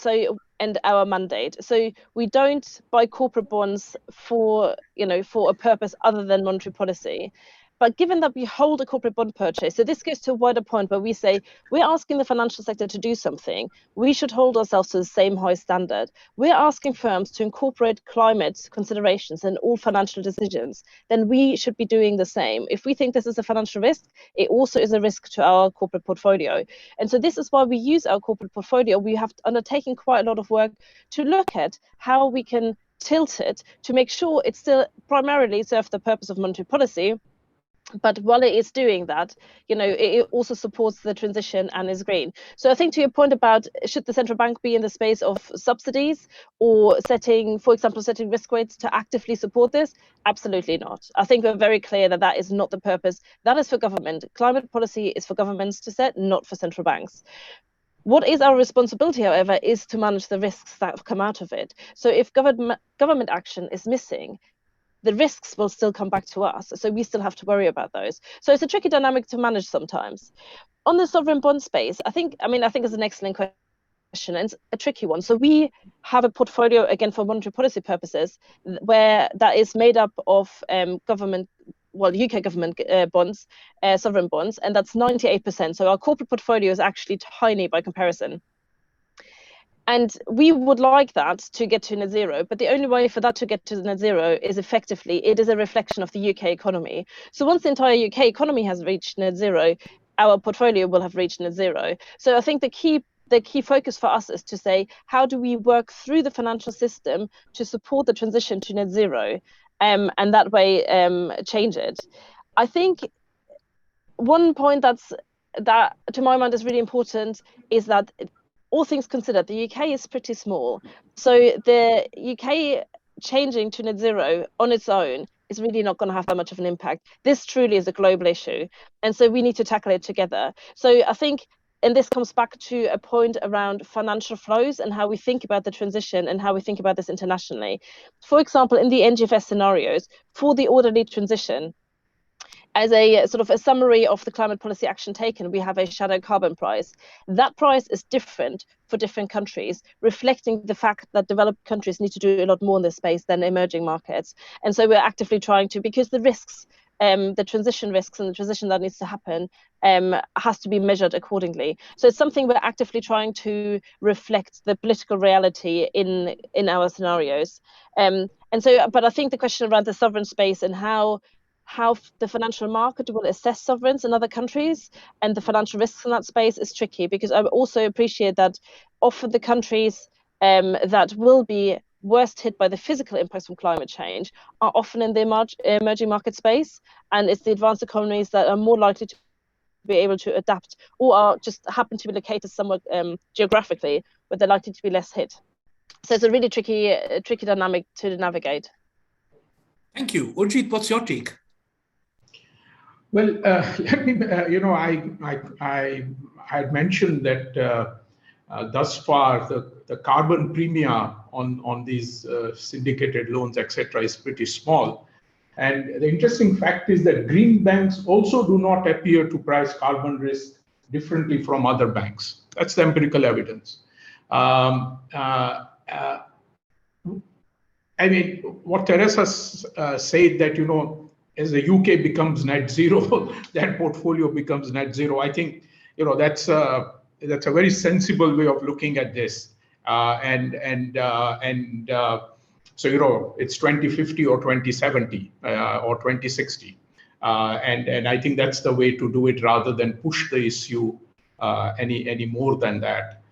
and our mandate. So we don't buy corporate bonds for a purpose other than monetary policy. But given that we hold a corporate bond purchase, so this goes to a wider point where we say we're asking the financial sector to do something, we should hold ourselves to the same high standard. We're asking firms to incorporate climate considerations in all financial decisions, then we should be doing the same. If we think this is a financial risk, it also is a risk to our corporate portfolio. And so this is why we use our corporate portfolio. We have undertaken quite a lot of work to look at how we can tilt it to make sure it still primarily serves the purpose of monetary policy. But while it is doing that, it also supports the transition and is green. So I think to your point about should the central bank be in the space of subsidies or setting risk weights to actively support this? Absolutely not. I think we're very clear that that is not the purpose. That is for government. Climate policy is for governments to set, not for central banks. What is our responsibility, however, is to manage the risks that have come out of it. So if government action is missing, the risks will still come back to us. So we still have to worry about those. So it's a tricky dynamic to manage sometimes. On the sovereign bond space, I think it's an excellent question and it's a tricky one. So we have a portfolio, again, for monetary policy purposes, where that is made up of UK government bonds, sovereign bonds, and that's 98%. So our corporate portfolio is actually tiny by comparison. And we would like that to get to net zero, but the only way for that to get to net zero is effectively, it is a reflection of the UK economy. So once the entire UK economy has reached net zero, our portfolio will have reached net zero. So I think the key focus for us is to say, how do we work through the financial system to support the transition to net zero, and that way change it. I think one point that to my mind is really important is that all things considered, the UK is pretty small. So the UK changing to net zero on its own is really not going to have that much of an impact. This truly is a global issue. And so we need to tackle it together. So I think, and this comes back to a point around financial flows and how we think about the transition and how we think about this internationally. For example, in the NGFS scenarios, for the orderly transition, as a sort of a summary of the climate policy action taken, we have a shadow carbon price. That price is different for different countries, reflecting the fact that developed countries need to do a lot more in this space than emerging markets. And so we're actively trying to, because the risks, the transition risks and the transition that needs to happen has to be measured accordingly. So it's something we're actively trying to reflect the political reality in our scenarios. And so, but I think the question around the sovereign space and how the financial market will assess sovereigns in other countries and the financial risks in that space is tricky, because I also appreciate that often the countries that will be worst hit by the physical impacts from climate change are often in the emerging market space, and it's the advanced economies that are more likely to be able to adapt or are just happen to be located somewhat geographically where they're likely to be less hit. So it's a really tricky dynamic to navigate. Thank you. Urjit, what's your take? Well, let me, I had mentioned that thus far the carbon premia on these syndicated loans, etc., is pretty small. And the interesting fact is that green banks also do not appear to price carbon risk differently from other banks. That's the empirical evidence. I mean, what Teresa said that, as the UK becomes net zero, that portfolio becomes net zero. I think, that's a very sensible way of looking at this. So, it's 2050 or 2070 or 2060. And I think that's the way to do it rather than push the issue any more than that.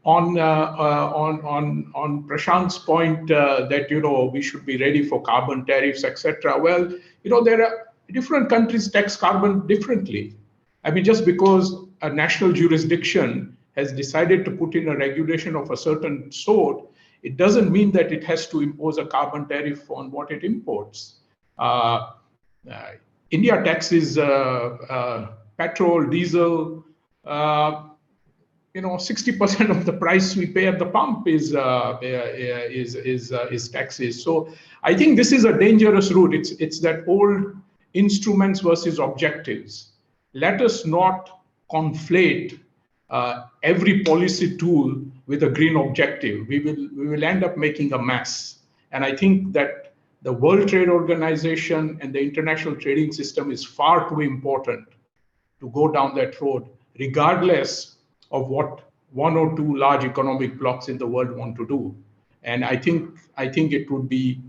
On Prashant's point that we should be ready for carbon tariffs, etc. Well, there are different countries tax carbon differently. I mean, just because a national jurisdiction has decided to put in a regulation of a certain sort, it doesn't mean that it has to impose a carbon tariff on what it imports. India taxes petrol, diesel. 60% of the price we pay at the pump is taxes. So I think this is a dangerous route. It's that old instruments versus objectives. Let us not conflate every policy tool with a green objective. We will end up making a mess. And I think that the World Trade Organization and the international trading system is far too important to go down that road, regardless of what one or two large economic blocs in the world want to do. And I think it would be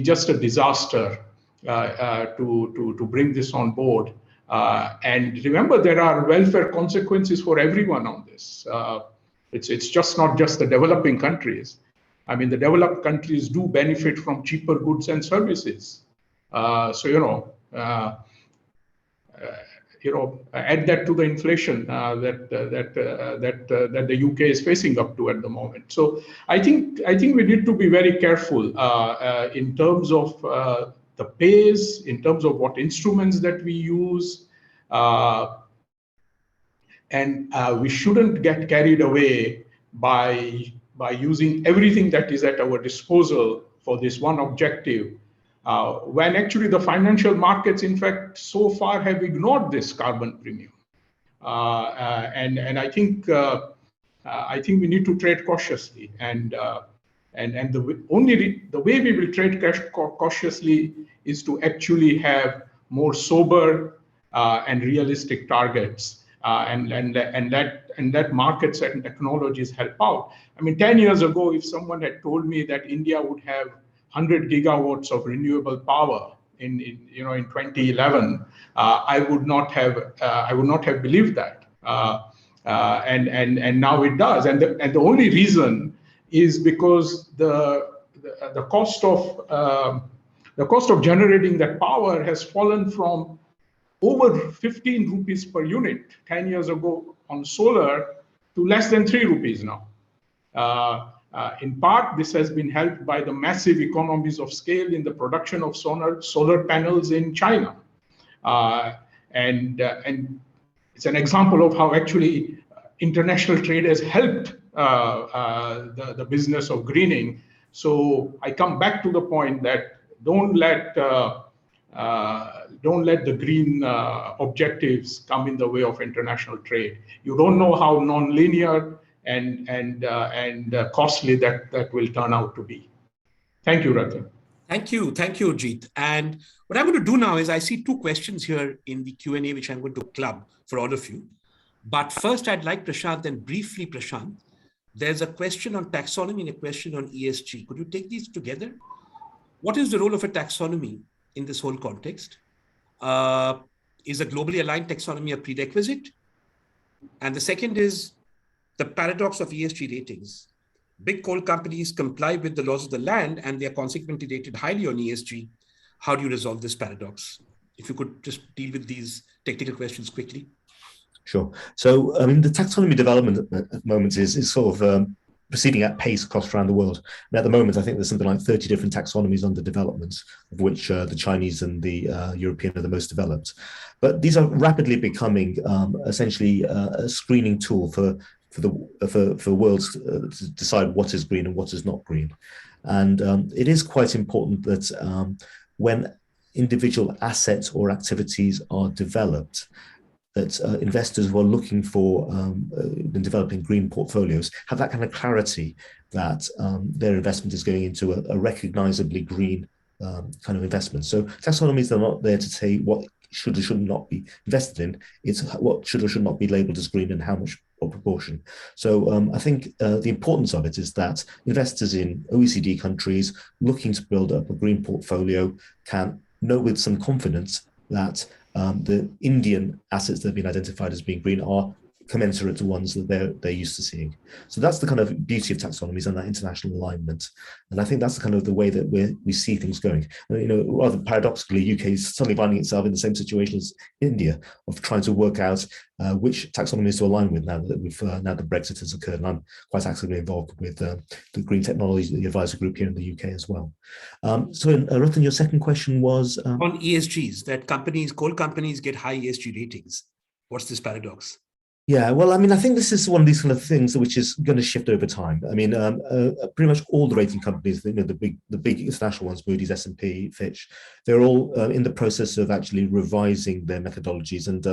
just a disaster to bring this on board. And remember, there are welfare consequences for everyone on this. It's just not just the developing countries. I mean, the developed countries do benefit from cheaper goods and services. Add that to the inflation that the UK is facing up to at the moment. So I think we need to be very careful in terms of the pace, in terms of what instruments that we use, and we shouldn't get carried away by using everything that is at our disposal for this one objective. When actually the financial markets, in fact, so far have ignored this carbon premium, and I think we need to trade cautiously, and the way we will trade cautiously is to actually have more sober and realistic targets, and let markets and technologies help out. I mean, 10 years ago, if someone had told me that India would have 100 gigawatts of renewable power in 2011, I would not have believed that, and now it does, and the only reason is because the cost of generating that power has fallen from over 15 rupees per unit 10 years ago on solar to less than 3 rupees now. In part, this has been helped by the massive economies of scale in the production of solar panels in China. And it's an example of how actually international trade has helped the business of greening. So I come back to the point that don't let the green objectives come in the way of international trade. You don't know how non-linear and costly that will turn out to be. Thank you, Ratan. Thank you, Jeet. And what I'm going to do now is I see two questions here in the Q&A, which I'm going to club for all of you. But first, I'd like Prashant, and briefly, Prashant, there's a question on taxonomy and a question on ESG. Could you take these together? What is the role of a taxonomy in this whole context? Is a globally aligned taxonomy a prerequisite? And the second is the paradox of ESG ratings. Big coal companies comply with the laws of the land and they are consequently rated highly on ESG. How do you resolve this paradox? If you could just deal with these technical questions quickly. Sure. So, I mean, the taxonomy development at the moment is sort of proceeding at pace across around the world. And at the moment, I think there's something like 30 different taxonomies under development, of which the Chinese and the European are the most developed. But these are rapidly becoming essentially a screening tool for worlds to decide what is green and what is not green. And it is quite important that when individual assets or activities are developed, that investors who are looking for in developing green portfolios have that kind of clarity that their investment is going into a recognizably green kind of investment. So taxonomies are not there to say what should or should not be invested in. It's what should or should not be labeled as green and how much or proportion. So I think the importance of it is that investors in OECD countries looking to build up a green portfolio can know with some confidence that the Indian assets that have been identified as being green are commensurate to ones that they're used to seeing. So that's the kind of beauty of taxonomies and that international alignment. And I think that's the kind of the way that we see things going. And, you know, rather paradoxically, UK is suddenly finding itself in the same situation as India of trying to work out which taxonomies to align with now that now that Brexit has occurred. And I'm quite actively involved with the Green Technology Advisor Group here in the UK as well. So Ratan, your second question was? On ESGs, that coal companies get high ESG ratings. What's this paradox? Yeah, well, I mean, I think this is one of these kind of things which is going to shift over time. I mean, pretty much all the rating companies, you know, the big international ones, Moody's, S&P, Fitch, they're all in the process of actually revising their methodologies, and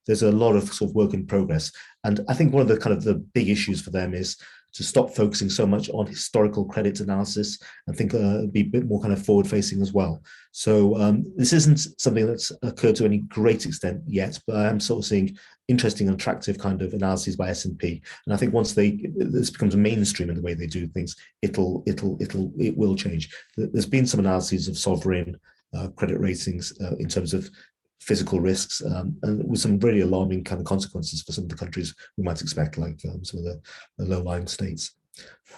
there's a lot of sort of work in progress. And I think one of the kind of the big issues for them is to stop focusing so much on historical credit analysis and think be a bit more kind of forward facing as well. So this isn't something that's occurred to any great extent yet, but I'm sort of seeing interesting and attractive kind of analyses by S&P. And I think once this becomes mainstream in the way they do things, it will change. There's been some analyses of sovereign credit ratings in terms of physical risks, and with some really alarming kind of consequences for some of the countries we might expect, like some of the low-lying states.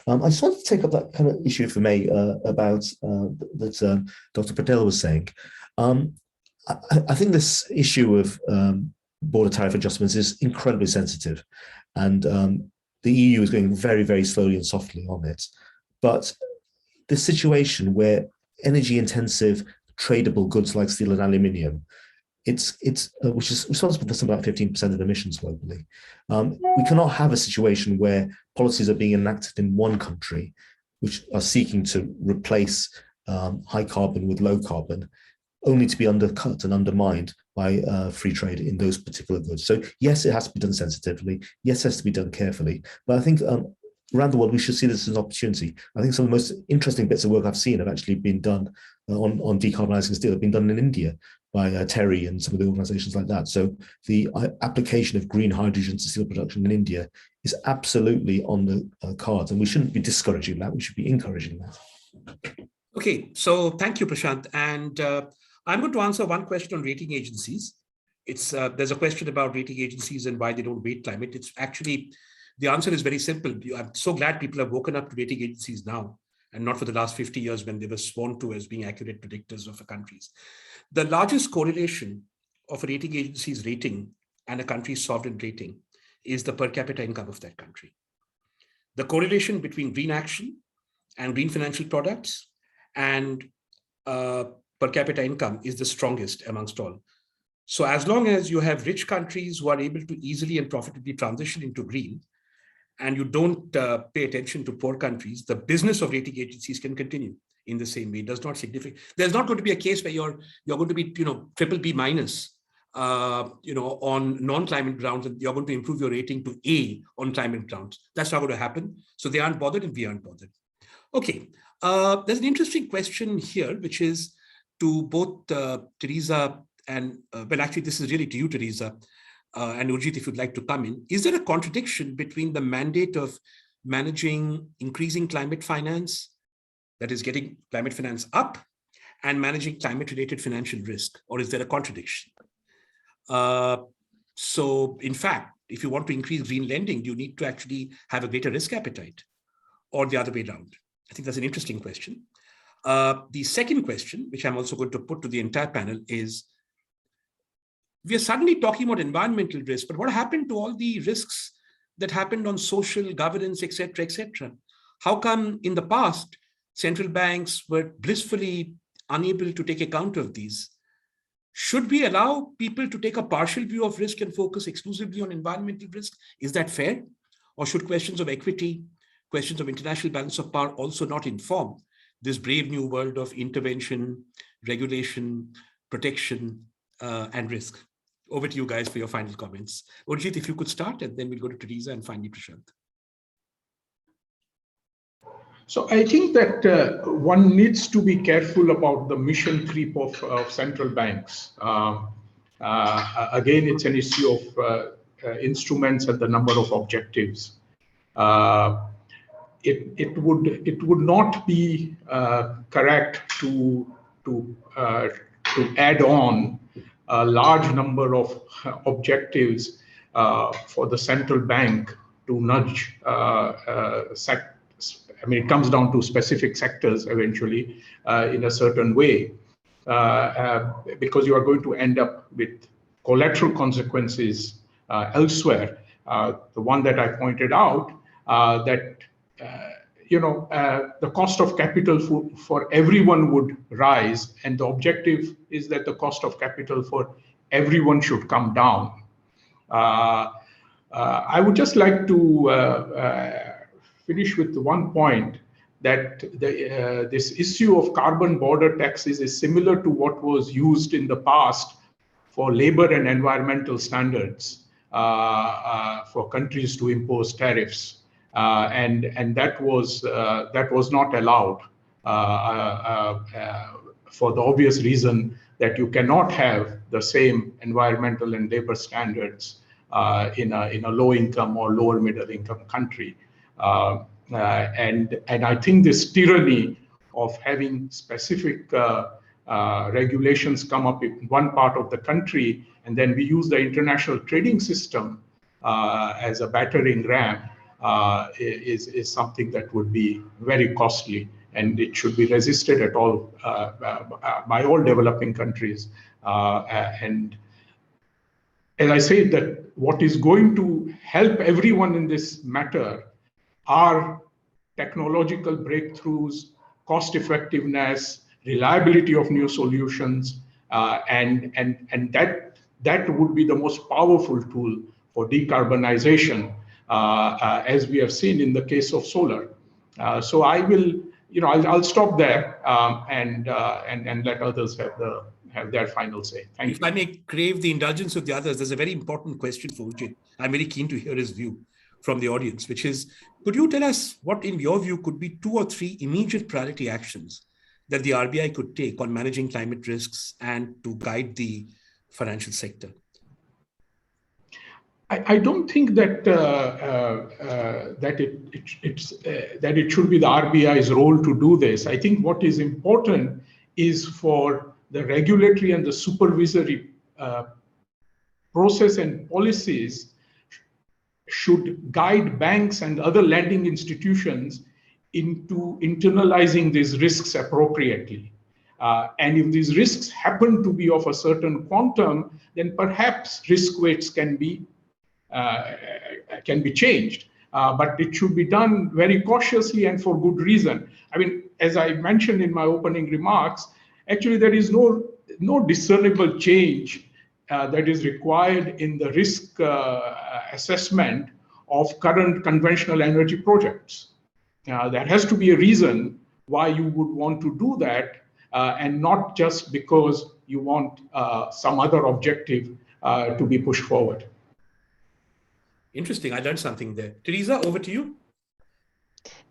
I just wanted to take up that kind of issue for me about that Dr. Patel was saying. I think this issue of border tariff adjustments is incredibly sensitive, and the EU is going very, very slowly and softly on it. But the situation where energy-intensive tradable goods like steel and aluminium, which is responsible for something like 15% of emissions globally. We cannot have a situation where policies are being enacted in one country, which are seeking to replace high carbon with low carbon, only to be undercut and undermined by free trade in those particular goods. So yes, it has to be done sensitively. Yes, it has to be done carefully. But I think around the world, we should see this as an opportunity. I think some of the most interesting bits of work I've seen have actually been done on decarbonising steel, have been done in India by Terry and some of the organizations like that. So the application of green hydrogen to steel production in India is absolutely on the cards, and we shouldn't be discouraging that, we should be encouraging that. Okay, so thank you, Prashant. And I'm going to answer one question on rating agencies. There's a question about rating agencies and why they don't weight climate. It's actually, the answer is very simple. I'm so glad people have woken up to rating agencies now, and not for the last 50 years when they were sworn to as being accurate predictors of countries. The largest correlation of a rating agency's rating and a country's sovereign rating is the per capita income of that country. the correlation between green action and green financial products and per capita income is the strongest amongst all. So as long as you have rich countries who are able to easily and profitably transition into green, and you don't pay attention to poor countries, the business of rating agencies can continue in the same way. It does not signify, there's not going to be a case where you're going to be, triple B minus, on non-climate grounds, and you're going to improve your rating to A on climate grounds. That's not going to happen. So they aren't bothered and we aren't bothered. Okay, there's an interesting question here, which is to both Teresa and, well, actually, this is really to you, Teresa, and Urjit, if you'd like to come in. Is there a contradiction between the mandate of managing increasing climate finance, that is getting climate finance up, and managing climate-related financial risk, or is there a contradiction? So, in fact, if you want to increase green lending, do you need to actually have a greater risk appetite, or the other way around? I think that's an interesting question. The second question, which I'm also going to put to the entire panel, is we are suddenly talking about environmental risk, but what happened to all the risks that happened on social governance, et cetera, et cetera? How come in the past, central banks were blissfully unable to take account of these? Should we allow people to take a partial view of risk and focus exclusively on environmental risk? Is that fair? Or should questions of equity, questions of international balance of power also not inform this brave new world of intervention, regulation, protection, and risk? Over to you guys for your final comments. Urjit, if you could start, and then we'll go to Teresa and finally Prashant. So I think that one needs to be careful about the mission creep of central banks. Again, it's an issue of instruments and the number of objectives. It would not be correct to add on a large number of objectives for the central bank to nudge it comes down to specific sectors eventually in a certain way, because you are going to end up with collateral consequences elsewhere. The one that I pointed out, that the cost of capital for everyone would rise, and the objective is that the cost of capital for everyone should come down. I would just like to finish with one point, that this issue of carbon border taxes is similar to what was used in the past for labor and environmental standards for countries to impose tariffs, and that was not allowed for the obvious reason that you cannot have the same environmental and labor standards in a low income or lower middle income country. And I think this tyranny of having specific regulations come up in one part of the country, and then we use the international trading system as a battering ram, is something that would be very costly, and it should be resisted at all by all developing countries. And as I say, that what is going to help everyone in this matter are technological breakthroughs, cost effectiveness, reliability of new solutions, and that would be the most powerful tool for decarbonization, as we have seen in the case of solar. So I will, I'll stop there and let others have their final say. Thank you. If I may crave the indulgence of the others, there's a very important question for Urjit. I'm very keen to hear his view from the audience, which is, could you tell us what, in your view, could be 2 or 3 immediate priority actions that the RBI could take on managing climate risks and to guide the financial sector? I don't think that that it should be the RBI's role to do this. I think what is important is for the regulatory and the supervisory process and policies should guide banks and other lending institutions into internalizing these risks appropriately. And if these risks happen to be of a certain quantum, then perhaps risk weights can be changed. but it should be done very cautiously and for good reason. I mean, as I mentioned in my opening remarks, actually there is no discernible change that is required in the risk assessment of current conventional energy projects. There has to be a reason why you would want to do that, and not just because you want some other objective to be pushed forward. Interesting. I learned something there. Teresa, over to you.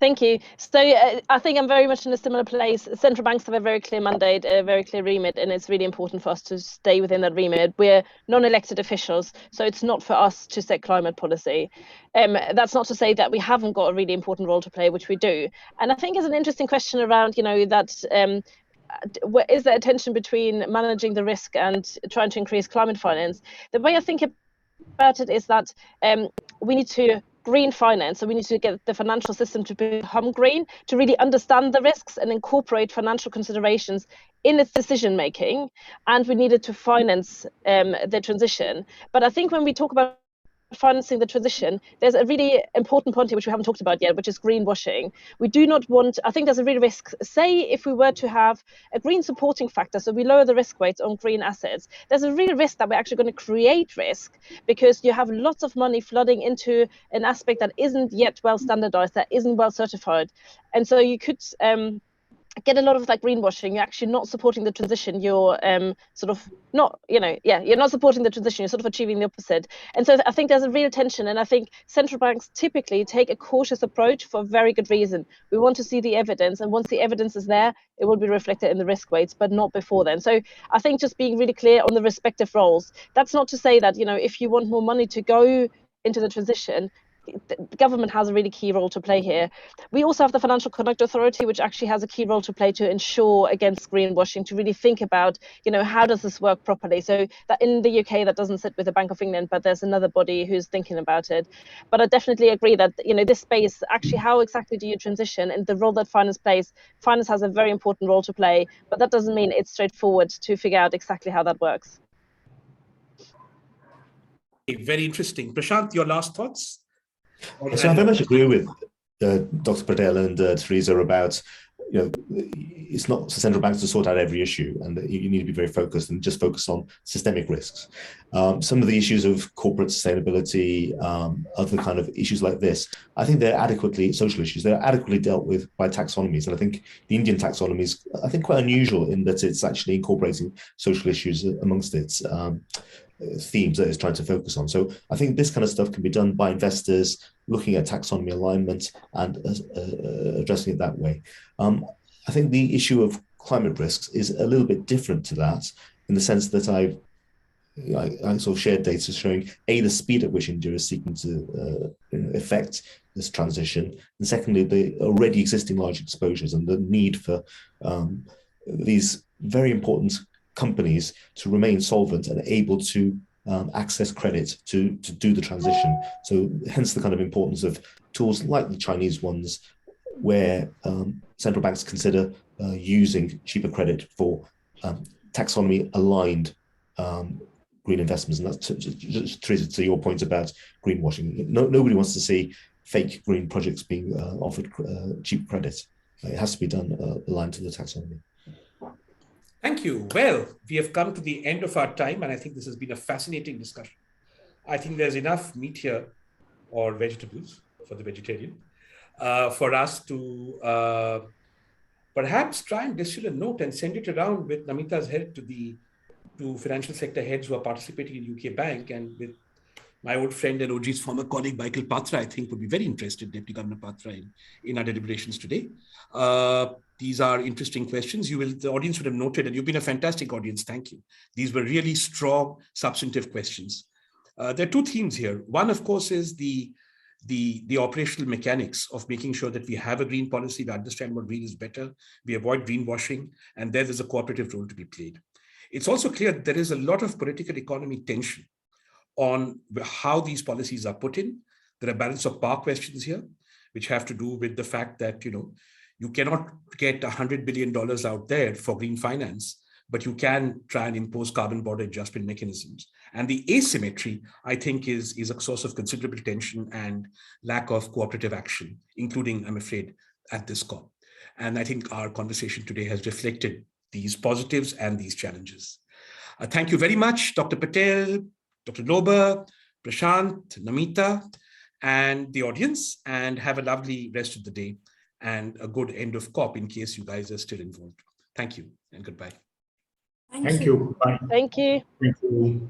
Thank you. So I think I'm very much in a similar place. Central banks have a very clear mandate, a very clear remit, and it's really important for us to stay within that remit. We're non-elected officials, so it's not for us to set climate policy. That's not to say that we haven't got a really important role to play, which we do. And I think there's an interesting question around, that is there a tension between managing the risk and trying to increase climate finance? The way I think about it is that we need to green finance, so we need to get the financial system to become green, to really understand the risks and incorporate financial considerations in its decision making, and we needed to finance the transition. But I think when we talk about financing the transition, there's a really important point here which we haven't talked about yet, which is greenwashing. We do not want, I think there's a real risk, say if we were to have a green supporting factor, so we lower the risk weights on green assets, there's a real risk that we're actually going to create risk, because you have lots of money flooding into an aspect that isn't yet well standardized, that isn't well certified. And so you could get a lot of greenwashing. You're actually not supporting the transition. You're you're not supporting the transition. You're sort of achieving the opposite. And so I think there's a real tension. And I think central banks typically take a cautious approach for a very good reason. We want to see the evidence. And once the evidence is there, it will be reflected in the risk weights, but not before then. So I think just being really clear on the respective roles. That's not to say that, if you want more money to go into the transition, the government has a really key role to play here. We also have the Financial Conduct Authority, which actually has a key role to play to ensure against greenwashing, to really think about, how does this work properly? So that in the UK, that doesn't sit with the Bank of England, but there's another body who's thinking about it. But I definitely agree that, this space, actually, how exactly do you transition, and the role that finance plays, finance has a very important role to play, but that doesn't mean it's straightforward to figure out exactly how that works. Very interesting. Prashant, your last thoughts? So I very much agree with Dr. Patel and Teresa about, it's not for central banks to sort out every issue, and you need to be very focused and just focus on systemic risks. Some of the issues of corporate sustainability, other kind of issues like this, I think they're adequately, social issues, they're adequately dealt with by taxonomies. And I think the Indian taxonomy is, quite unusual in that it's actually incorporating social issues amongst its themes that it's trying to focus on. So I think this kind of stuff can be done by investors looking at taxonomy alignment and addressing it that way. I think the issue of climate risks is a little bit different to that, in the sense that I sort of shared data showing the speed at which India is seeking to affect this transition, and secondly, the already existing large exposures and the need for these very important companies to remain solvent and able to access credit to do the transition. So hence the kind of importance of tools like the Chinese ones, where central banks consider using cheaper credit for taxonomy aligned green investments. And that's just to your point about greenwashing. Nobody wants to see fake green projects being offered cheap credit. It has to be done aligned to the taxonomy. Thank you. Well, we have come to the end of our time, and I think this has been a fascinating discussion. I think there's enough meat here, or vegetables for the vegetarian, for us to perhaps try and distill a note and send it around with Namita's help to financial sector heads who are participating in UK Bank, and with my old friend and OG's former colleague, Michael Patra, I think would be very interested, Deputy Governor Patra, in our deliberations today. These are interesting questions. The audience would have noted, and you've been a fantastic audience, thank you. These were really strong, substantive questions. There are two themes here. One, of course, is the operational mechanics of making sure that we have a green policy, we understand what green is better, we avoid greenwashing, and there's a cooperative role to be played. It's also clear that there is a lot of political economy tension on how these policies are put in. There are balance of power questions here, which have to do with the fact that, you cannot get $100 billion out there for green finance but you can try and impose carbon border adjustment mechanisms. And the asymmetry, I think, is a source of considerable tension and lack of cooperative action, including, I'm afraid, at this COP. And I think our conversation today has reflected these positives and these challenges. Thank you very much, Dr. Patel, Dr. Lober, Prashant, Namita, and the audience, and have a lovely rest of the day and a good end of COP in case you guys are still involved. Thank you and goodbye. Thank you. Bye. Thank you. Thank you.